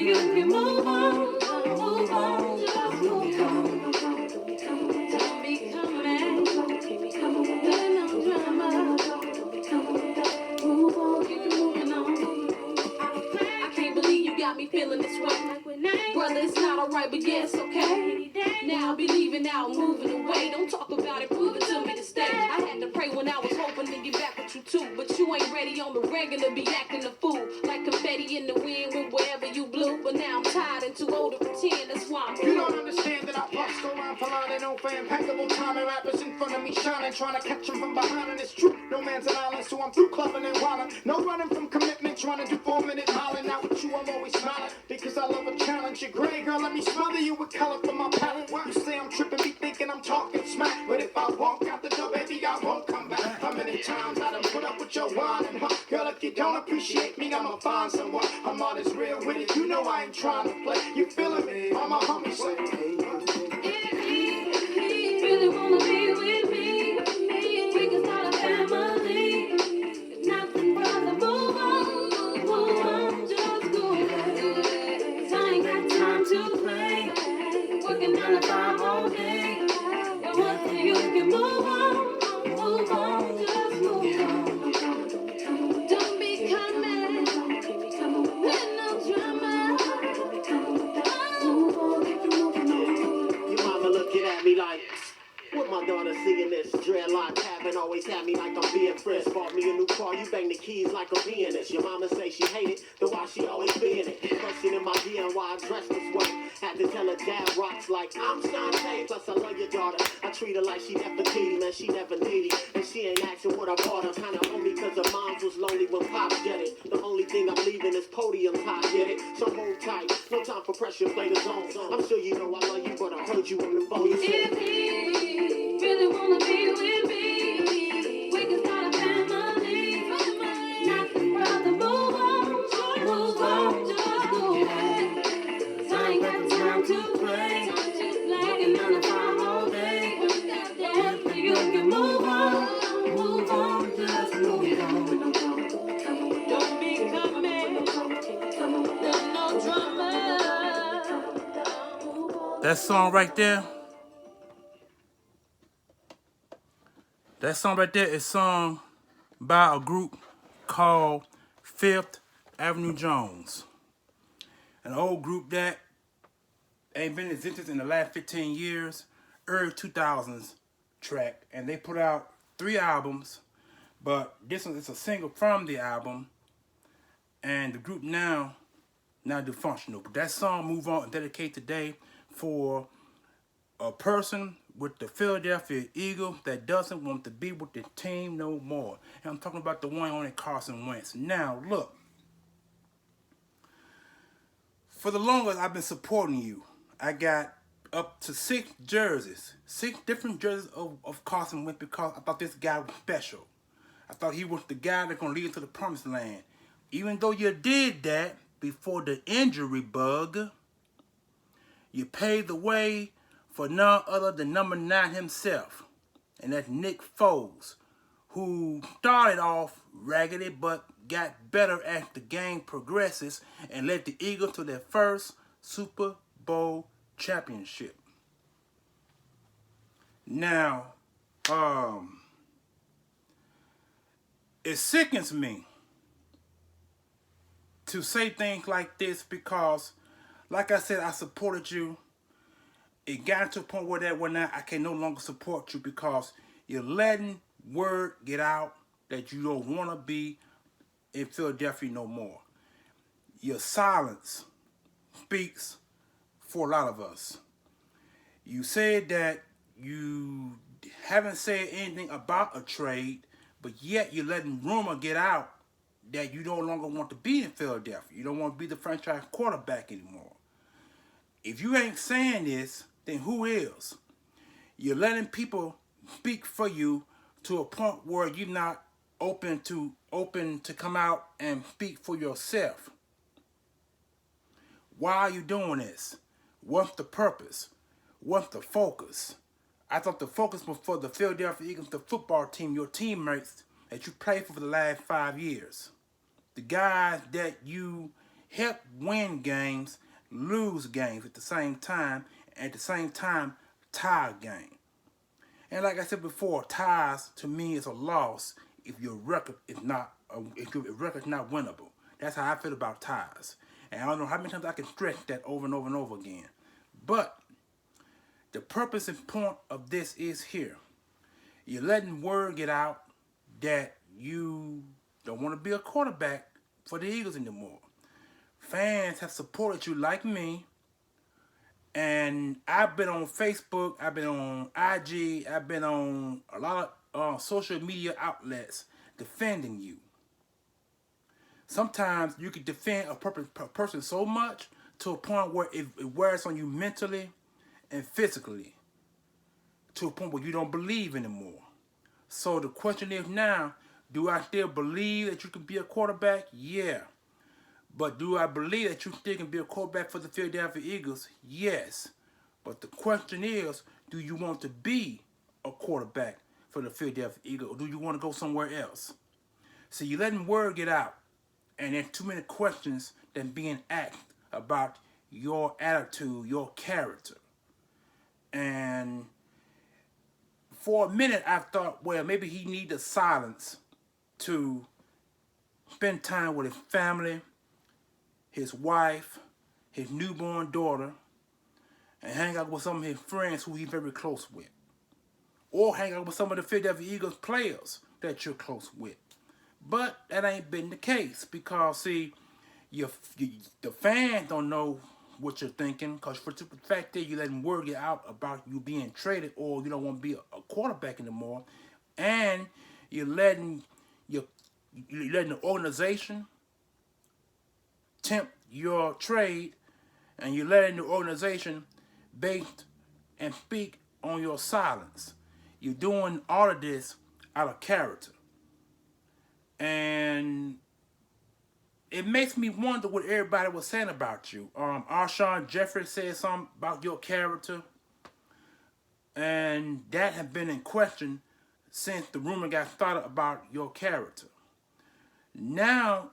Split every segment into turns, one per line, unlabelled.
you can move on, move on, just move on. Don't be coming, with no drama. Move on, keep it moving on. I can't believe you got me feeling this way. Brother, it's not alright, but yeah, it's okay. Now I'll be leaving out, moving away. Don't talk about it, prove it to me to stay. I had to pray when I was hoping to get back with you too, but you ain't ready on the regular, be acting a fool. Like confetti in the wind with wherever you blew. But now I'm tired and too old to pretend, that's why I'm
You don't understand that I bust around for line and over impeccable timing. Rappers in front of me shining, trying to catch them from behind, and it's true. No man's an island, so I'm through clubbing and wilding. No running from commitment, trying to do 4-minute miling. Out with you, I'm always smiling, because I love a challenge. You're gray, girl, let me smother you with color from my palette. You say I'm tripping, be thinking I'm talking smack, but if I walk out the door, baby, I won't come back. How many times I done put up with your whine and huh? Girl, if you don't appreciate me, I'ma find someone. I'm honest, real with it, you know I ain't trying to play. You feeling me? All my homies say, hey.
If he really wanna be with me, we can start a family. If nothing brother, move on, just go away. 'Cause I ain't got time to play, working 9 to 5 all day. But once you can move on, just move on. Don't be coming with no drama. Move on, keep it moving on.
Your mama looking at me like, what my daughter seeing this? Dreadlock having always had me like I'm being friends. Bought me a new car, you bang the keys like a pianist. Your mama say she hate it, then why she always being it? Questioning my gear and why I dress this way. Had to tell her dad rocks like I'm Shantae. Plus I love your daughter, I treat her like she never needy, man, she never needy. And she ain't asking what I bought her. Kinda on me cause her mom was lonely when Pops get it. The only thing I'm leaving is podium top, get it? So hold tight, no time for pressure, play the zone. I'm sure you know I love you, but I heard you on the phone. You said,
If he really wanna be with me, we can start a family. Nothing brother, move on, just go away. 'Cause I ain't got time to play, working 9 to 5 all day. Once you can move on, just move on. Don't be coming, there's no drama.
That song right there, is sung by a group called Fifth Avenue Jones. An old group that ain't been in existence in the last 15 years, early 2000s track. And they put out 3 albums, but this one is a single from the album. And the group now dysfunctional. But that song, Move On, and dedicate today for a person with the Philadelphia Eagles that doesn't want to be with the team no more. And I'm talking about the one on it, Carson Wentz. Now, look. For the longest, I've been supporting you. I got up to 6 jerseys. 6 different jerseys of Carson Wentz because I thought this guy was special. I thought he was the guy that's going to lead into the promised land. Even though you did that before the injury bug, you paved the way for none other than number 9 himself. And that's Nick Foles, who started off raggedy but got better as the game progresses and led the Eagles to their first Super Bowl championship. Now, it sickens me to say things like this because, like I said, I supported you. It got to a point where I can no longer support you because you're letting word get out that you don't want to be in Philadelphia no more. Your silence speaks for a lot of us. You said that you haven't said anything about a trade, but yet you're letting rumor get out that you no longer want to be in Philadelphia. You don't want to be the franchise quarterback anymore. If you ain't saying this, then who is? You're letting people speak for you to a point where you're not open to come out and speak for yourself. Why are you doing this? What's the purpose? What's the focus? I thought the focus was for the Philadelphia Eagles, the football team, your teammates that you played for the last 5 years. The guys that you help win games, lose games at the same time, and at the same time, tie a game. And like I said before, ties to me is a loss if your record is not winnable. That's how I feel about ties. And I don't know how many times I can stress that over and over and over again. But the purpose and point of this is here. You're letting word get out that you don't want to be a quarterback for the Eagles anymore. Fans have supported you like me, and I've been on Facebook, I've been on IG, I've been on a lot of social media outlets defending you. Sometimes you can defend a person so much to a point where it wears on you mentally and physically, to a point where you don't believe anymore. So the question is now, do I still believe that you can be a quarterback? Yeah. But do I believe that you still can be a quarterback for the Philadelphia Eagles? Yes. But the question is, do you want to be a quarterback for the Philadelphia Eagles, or do you want to go somewhere else? See, you're letting word get out, and there's too many questions than being asked about your attitude, your character. And for a minute, I thought, well, maybe he needed silence to spend time with his family, his wife, his newborn daughter, and hang out with some of his friends who he's very close with. Or hang out with some of the Philadelphia Eagles players that you're close with. But that ain't been the case because, see, the fans don't know what you're thinking, because for the fact that you're letting word get out about you being traded or you don't want to be a quarterback anymore, and you're letting the organization tempt your trade, and you're letting the organization bait and speak on your silence. You're doing all of this out of character. And it makes me wonder what everybody was saying about you. Alshon Jeffrey said something about your character, and that has been in question since the rumor got started about your character. Now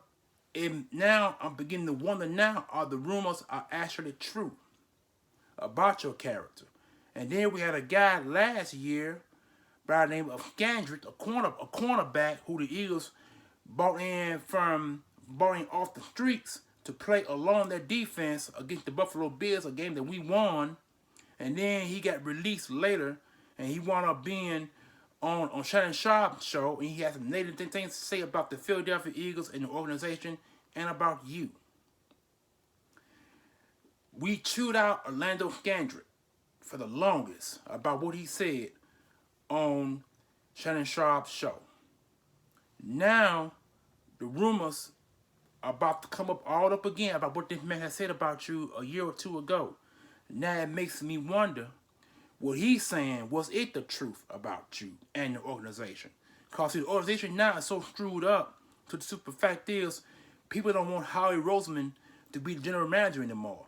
I'm beginning to wonder now, are the rumors are actually true about your character? And then we had a guy last year by the name of Scandrick, a cornerback who the Eagles bought in off the streets to play along their defense against the Buffalo Bills, a game that we won. And then he got released later, and he wound up being on Shannon Sharp's show, and he had some negative things to say about the Philadelphia Eagles and the organization and about you. We chewed out Orlando Scandrick for the longest about what he said on Shannon Sharp's show. Now, the rumors are about to come up again about what this man has said about you a year or two ago. Now it makes me wonder, what he's saying, was it the truth about you and the organization? Because the organization now is so screwed up to the super fact is, people don't want Howie Roseman to be the general manager anymore.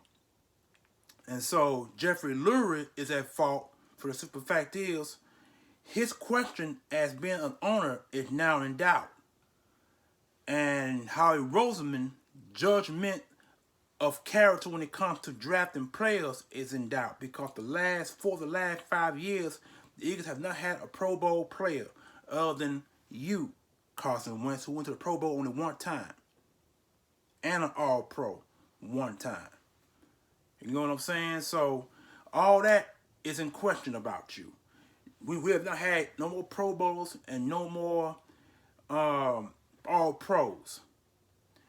And so Jeffrey Lurie is at fault for the super fact is, his question as being an owner is now in doubt. And Howie Roseman's judgment of character when it comes to drafting players is in doubt, because the last 5 years, the Eagles have not had a Pro Bowl player other than you, Carson Wentz, who went to the Pro Bowl only one time, and an All-Pro one time. You know what I'm saying? So all that is in question about you. We have not had no more Pro Bowls and no more All-Pros.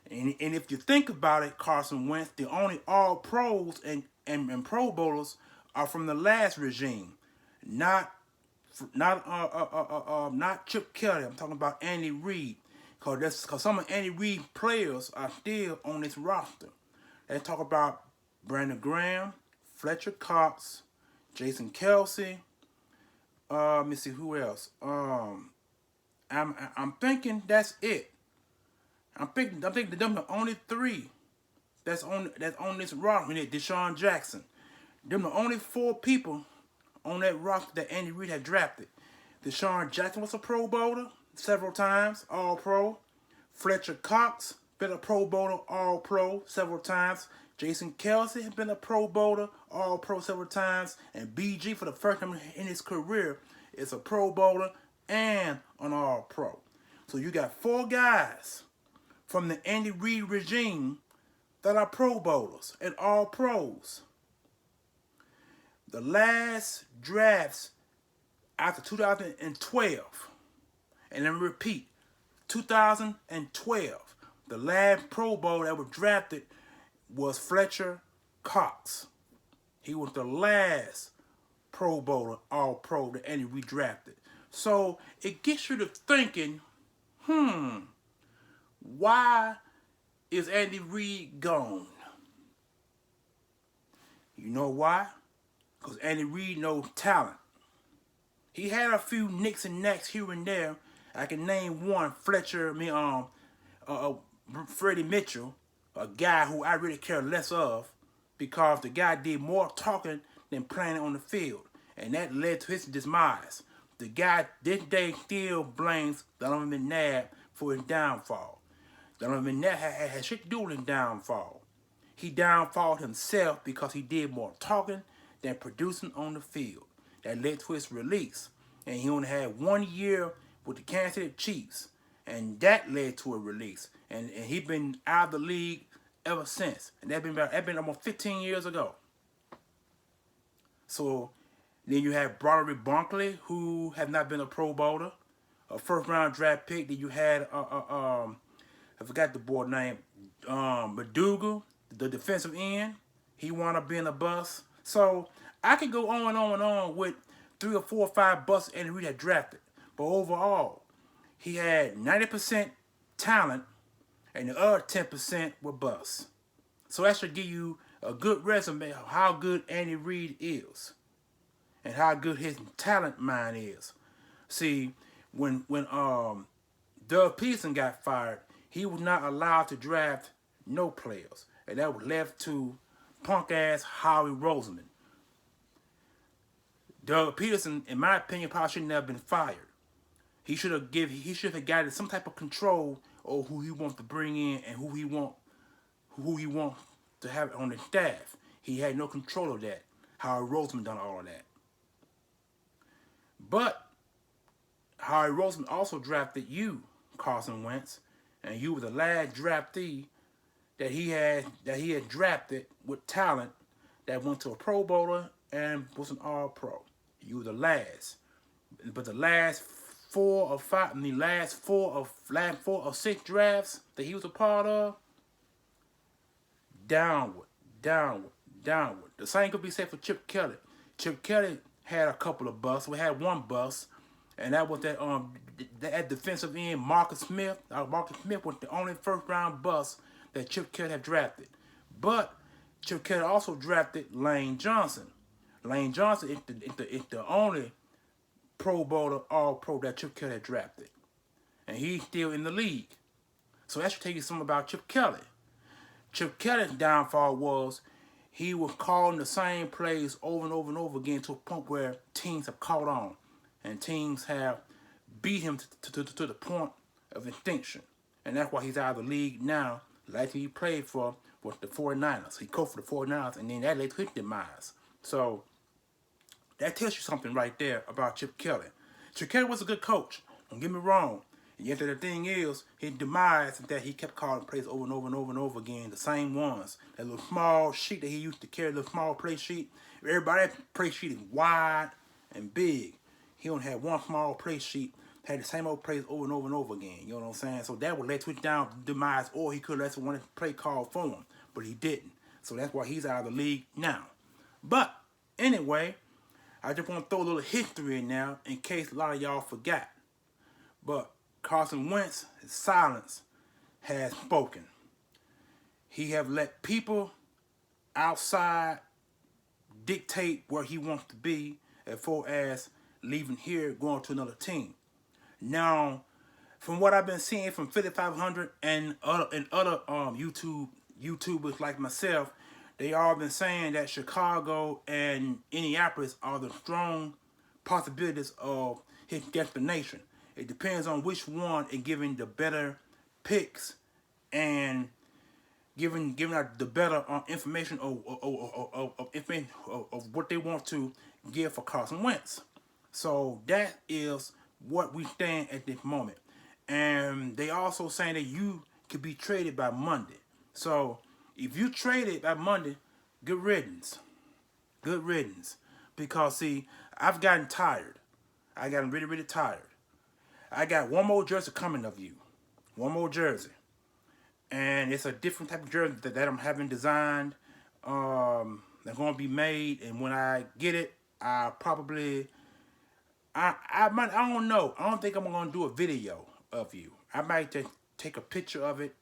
And if you think about it, Carson Wentz, the only All-Pros and Pro Bowlers are from the last regime, not Chip Kelly. I'm talking about Andy Reid, because some of Andy Reid's players are still on this roster. They talk about Brandon Graham, Fletcher Cox, Jason Kelsey. Let me see who else. I'm thinking that's it. I'm thinking that them the only three that's on this roster. Deshaun Jackson. Them the only 4 people on that roster that Andy Reid had drafted. Deshaun Jackson was a Pro Bowler several times, All Pro. Fletcher Cox, been a Pro Bowler, All Pro several times. Jason Kelsey has been a Pro Bowler, All Pro several times. And BG, for the first time in his career, is a Pro Bowler and an All Pro. So you got 4 guys from the Andy Reid regime that are Pro Bowlers and All Pros. The last drafts after 2012, and let me repeat, 2012, the last Pro Bowl that was drafted was Fletcher Cox. He was the last Pro Bowler, All Pro that Andy Reid drafted. So it gets you to thinking, why is Andy Reid gone? You know why? Because Andy Reid knows talent. He had a few nicks and knacks here and there. I can name one, Freddie Mitchell, a guy who I really care less of because the guy did more talking than playing on the field. And that led to his demise. The guy this day still blames Donovan McNabb for his downfall. Donovan McNabb had shit to do with his downfall. He downfalled himself because he did more talking than producing on the field. That led to his release. And he only had 1 year with the Kansas City Chiefs. And that led to a release. And he's been out of the league ever since. And that been almost 15 years ago. So then you have Broderick Bunkley, who has not been a Pro Bowler, a first-round draft pick. Then you had I forgot the boy name, Maduga, the defensive end. He wound up being a bust. So I could go on and on and on with 3 or 4 or 5 busts Andy Reid had drafted. But overall, he had 90% talent, and the other 10% were busts. So that should give you a good resume of how good Andy Reid is and how good his talent mind is. See, when Doug Peterson got fired, he was not allowed to draft no players. And that was left to punk-ass Howie Roseman. Doug Peterson, in my opinion, probably should never been fired. He should have gotten some type of control over who he wants to bring in and who he want to have on his staff. He had no control of that. Howie Roseman done all of that. But Howie Roseman also drafted you, Carson Wentz, and you were the last draftee that he had drafted with talent that went to a Pro Bowler and was an All Pro. You were the last, but the last 4 or 6 drafts that he was a part of, downward. The same could be said for Chip Kelly. Chip Kelly had a couple of busts. We had 1 bust, and that was that defensive end, Marcus Smith. Marcus Smith was the only first-round bust that Chip Kelly had drafted. But Chip Kelly also drafted Lane Johnson. Lane Johnson is the only Pro Bowler, All Pro that Chip Kelly had drafted. And he's still in the league. So that should tell you something about Chip Kelly. Chip Kelly's downfall was he was calling the same plays over and over and over again to a point where teams have caught on. And teams have beat him to the point of extinction. And that's why he's out of the league now. Last he played for was the 49ers. He coached for the 49ers, and then that led to his demise. So that tells you something right there about Chip Kelly. Chip Kelly was a good coach. Don't get me wrong. And yet the thing is, his demise is that he kept calling plays over and over and over and over again, the same ones. That little small sheet that he used to carry, the small play sheet. Everybody's play sheet is wide and big. He only had 1 small play sheet, had the same old plays over and over and over again. You know what I'm saying? So that would let him down demise, or he could let someone play call for him, but he didn't. So that's why he's out of the league now. But anyway, I just want to throw a little history in now in case a lot of y'all forgot. But Carson Wentz's silence has spoken. He have let people outside dictate where he wants to be as far as leaving here, going to another team. Now, from what I've been seeing from 5500 and other YouTubers like myself, they all been saying that Chicago and Indianapolis are the strong possibilities of his destination. It depends on which one is giving the better picks and giving out the better information of what they want to give for Carson Wentz. So that is what we stand at this moment. And they also saying that you could be traded by Monday. So if you traded by Monday, good riddance. Good riddance. Because see, I've gotten tired. I gotten really, really tired. I got one more jersey coming of you. One more jersey. And it's a different type of jersey that I'm having designed. They're going to be made. And when I get it, I probably... I don't know. I don't think I'm going to do a video of you. I might just take a picture of it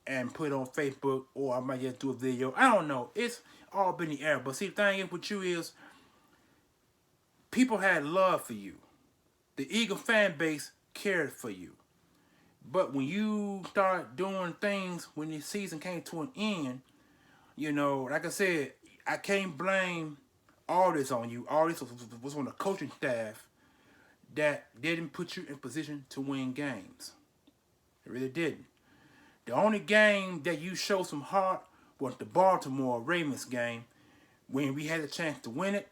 and put it on Facebook, or I might just do a video. I don't know. It's all been in the air. But see, the thing is with you is, people had love for you. The Eagle fan base cared for you. But when you start doing things, when the season came to an end, you know, like I said, I can't blame all this on you. All this was on the coaching staff that didn't put you in position to win games. It really didn't. The only game that you showed some heart was the Baltimore Ravens game, when we had a chance to win it,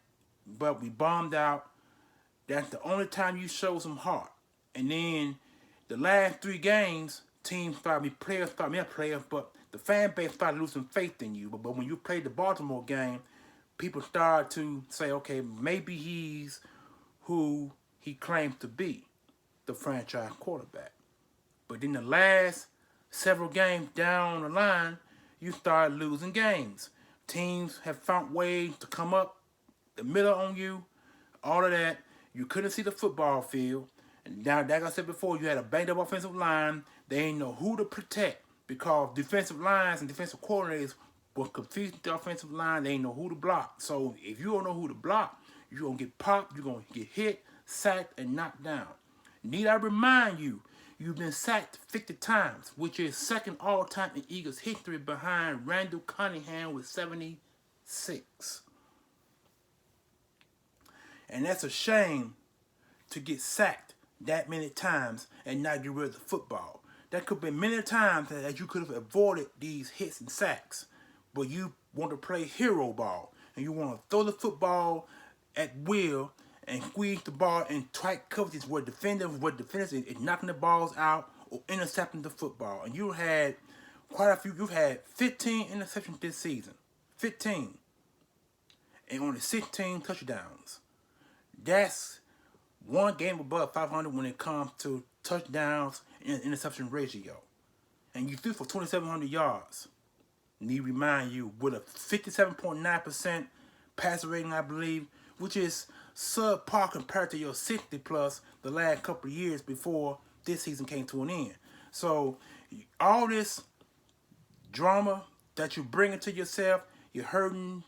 but we bombed out. That's the only time you showed some heart. And then the last 3 games, teams started, but the fan base started losing faith in you. But when you played the Baltimore game, people started to say, okay, maybe he's who he claims to be, the franchise quarterback. But then the last several games down the line, you start losing games. Teams have found ways to come up the middle on you, all of that. You couldn't see the football field. And now, like I said before, you had a banged up offensive line. They didn't know who to protect because defensive lines and defensive coordinators were confused with the offensive line. They didn't know who to block. So if you don't know who to block, you're going to get popped, you're going to get hit, sacked, and knocked down. Need I remind you, you've been sacked 50 times, which is second all-time in Eagles history behind Randall Cunningham with 76. And that's a shame to get sacked that many times and not get rid of the football. That could have been many times that you could have avoided these hits and sacks. But you want to play hero ball, and you want to throw the football at will and squeeze the ball in tight coverages where defenders is knocking the balls out or intercepting the football. And you had quite a few. You've had 15 interceptions this season. 15. And only 16 touchdowns. That's one game above 500 when it comes to touchdowns and interception ratio. And you threw for 2,700 yards. Need to remind you, with a 57.9% passer rating, I believe, which is subpar compared to your 60 plus the last couple of years before this season came to an end. So all this drama that you bring into yourself, you're hurting,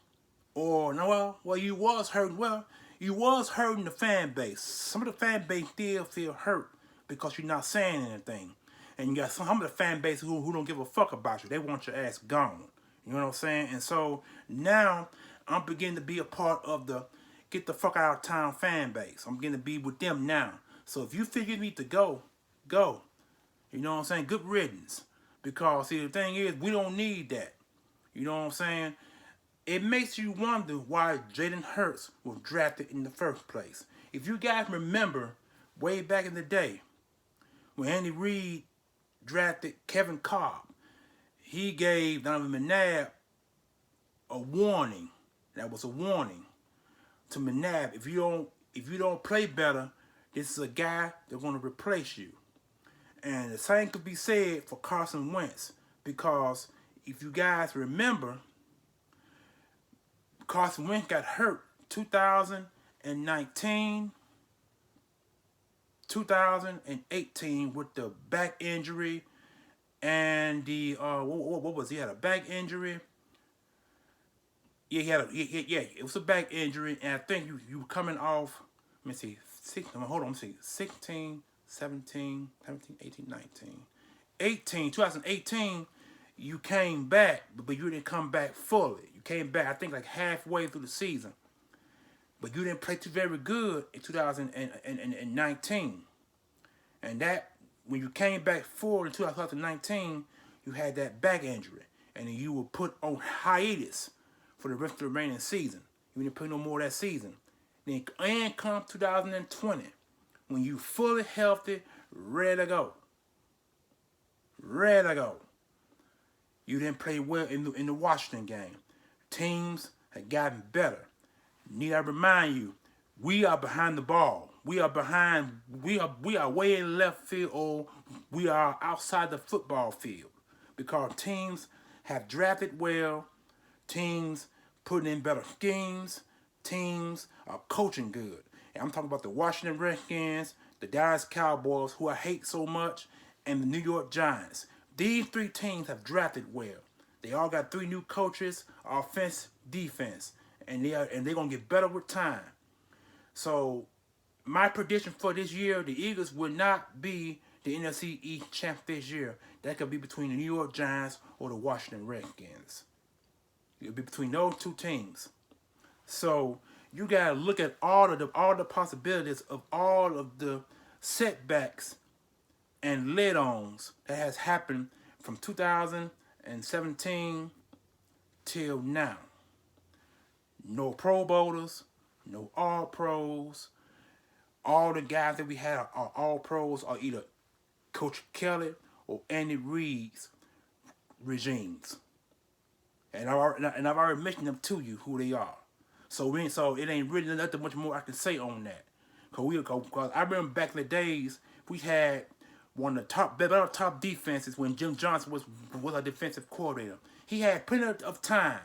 or no, well, you was hurting. Well, you was hurting the fan base. Some of the fan base still feel hurt because you're not saying anything. And you got some of the fan base who don't give a fuck about you. They want your ass gone. You know what I'm saying? And so now I'm beginning to be a part of the get the fuck out of town fan base. I'm beginning to be with them now. So if you figure you need to go, go. You know what I'm saying? Good riddance. Because, see, the thing is, we don't need that. You know what I'm saying? It makes you wonder why Jalen Hurts was drafted in the first place. If you guys remember, way back in the day, when Andy Reid drafted Kevin Cobb, he gave Donovan McNabb a warning. That was a warning to McNabb. If you don't play better, this is a guy that's going to replace you. And the same could be said for Carson Wentz, because if you guys remember, Carson Wentz got hurt 2019, 2018 with the back injury and the what was he had a back injury. Yeah, it was a back injury, and I think you were coming off. Let me see, 16, 17, 18, 19. 2018, you came back, but you didn't come back fully. You came back, I think, like halfway through the season. But you didn't play too very good in 2019. And that, when you came back full in 2019, you had that back injury, and then you were put on hiatus for the rest of the remaining season. You didn't play no more that season. Then and come 2020, when you fully healthy, ready to go. Ready to go. You didn't play well in the Washington game. Teams have gotten better. Need I remind you, we are behind the ball. We are behind. We are way in left field, or we are outside the football field, because teams have drafted well. Teams putting in better schemes. Teams are coaching good. And I'm talking about the Washington Redskins, the Dallas Cowboys, who I hate so much, and the New York Giants. These three teams have drafted well. They all got three new coaches, offense, defense, and they're gonna get better with time. So my prediction for this year, the Eagles will not be the NFC East champ this year. That could be between the New York Giants or the Washington Redskins. It'll be between those two teams. So you gotta look at all the possibilities of all of the setbacks and let-ons that has happened from 2017 till now. No Pro Bowlers, no All Pros. All the guys that we had are All Pros, are either Coach Kelly or Andy Reid's regimes. And I've already mentioned them to you, who they are. So it ain't really nothing much more I can say on that. Cause I remember back in the days, we had one of the top defenses when Jim Johnson was our defensive coordinator. He had plenty of time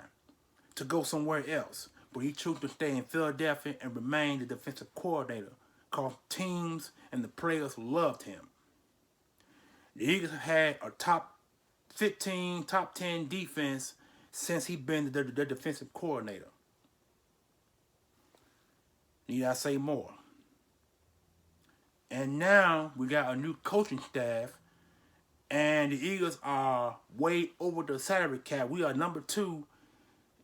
to go somewhere else, but he chose to stay in Philadelphia and remain the defensive coordinator, because teams and the players loved him. The Eagles have had a top 15, top 10 defense since he's been the defensive coordinator. Need I say more? And now we got a new coaching staff, and the Eagles are way over the salary cap. We are number 2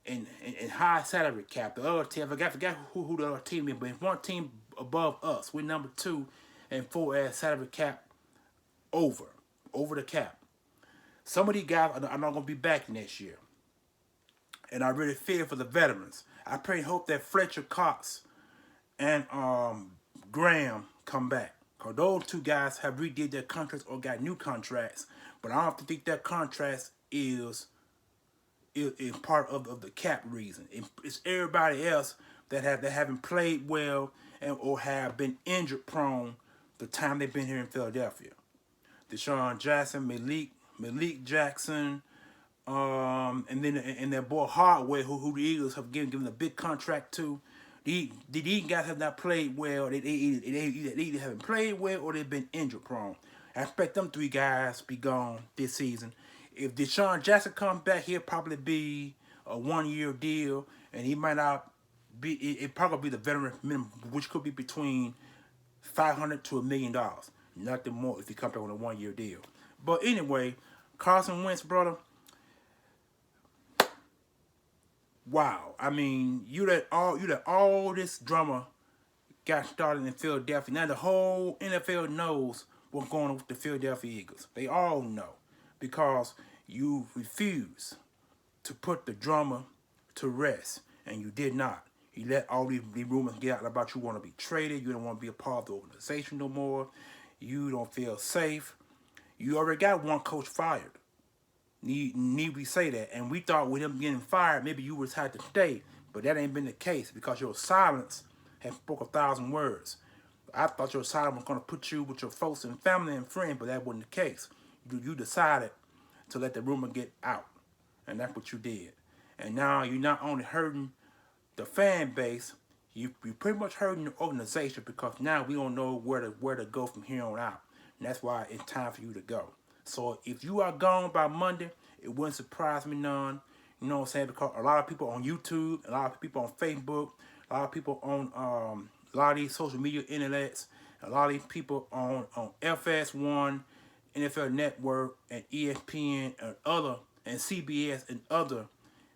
in high salary cap. The other team, I forgot who the other team is, but one team above us. We're number 2 and 4 as salary cap over the cap. Some of these guys are not going to be back next year, and I really fear for the veterans. I pray and hope that Fletcher Cox and Graham come back, because those two guys have redid their contracts or got new contracts, but I don't think that contract is part of the cap reason. It's everybody else that haven't played well or have been injured prone the time they've been here in Philadelphia. Deshaun Jackson, Malik Jackson, and then their boy Hardware, who the Eagles have given a big contract to. These guys have not played well. They either haven't played well or they've been injured prone. I expect them 3 guys to be gone this season. If Deshaun Jackson comes back, he'll probably be a 1-year deal, and he might not be. It probably be the veteran minimum, which could be between $500 to $1 million. Nothing more if he comes back on a 1-year deal. But anyway, Carson Wentz, brother. Wow, I mean, you let all this drama got started in Philadelphia. Now the whole NFL knows what's going on with the Philadelphia Eagles. They all know, because you refuse to put the drama to rest, and you did not. You let all these rumors get out about you want to be traded. You don't want to be a part of the organization no more. You don't feel safe. You already got one coach fired. Need we say that? And we thought with him getting fired, maybe you would have to stay, but that ain't been the case, because your silence has spoke 1,000 words. I thought your silence was going to put you with your folks and family and friends, but that wasn't the case. You decided to let the rumor get out, and that's what you did. And now you're not only hurting the fan base, you pretty much hurting the organization, because now we don't know where to go from here on out. And that's why it's time for you to go. So if you are gone by Monday, it wouldn't surprise me none. You know what I'm saying? Because a lot of people on YouTube, a lot of people on Facebook, a lot of people on a lot of these social media internets, a lot of these people on FS1, NFL Network, and ESPN, and CBS and other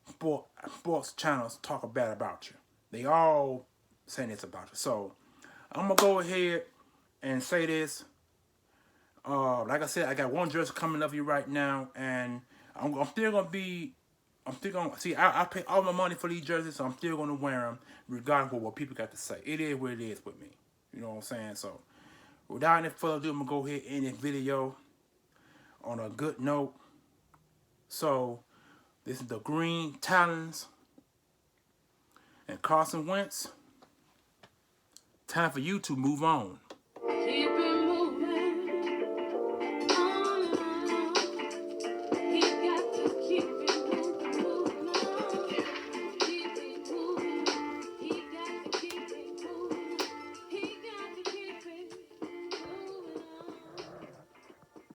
sports channels talk bad about you. They all saying this about you. So I'm gonna go ahead and say this. Like I said, I got one jersey coming up here right now, and I'm still gonna be. I'm still gonna see. I pay all my money for these jerseys, so I'm still gonna wear them, regardless of what people got to say. It is what it is with me. You know what I'm saying? So, without any further ado, I'm gonna go ahead and end this video on a good note. So, this is the Green Talons and Carson Wentz. Time for you to move on.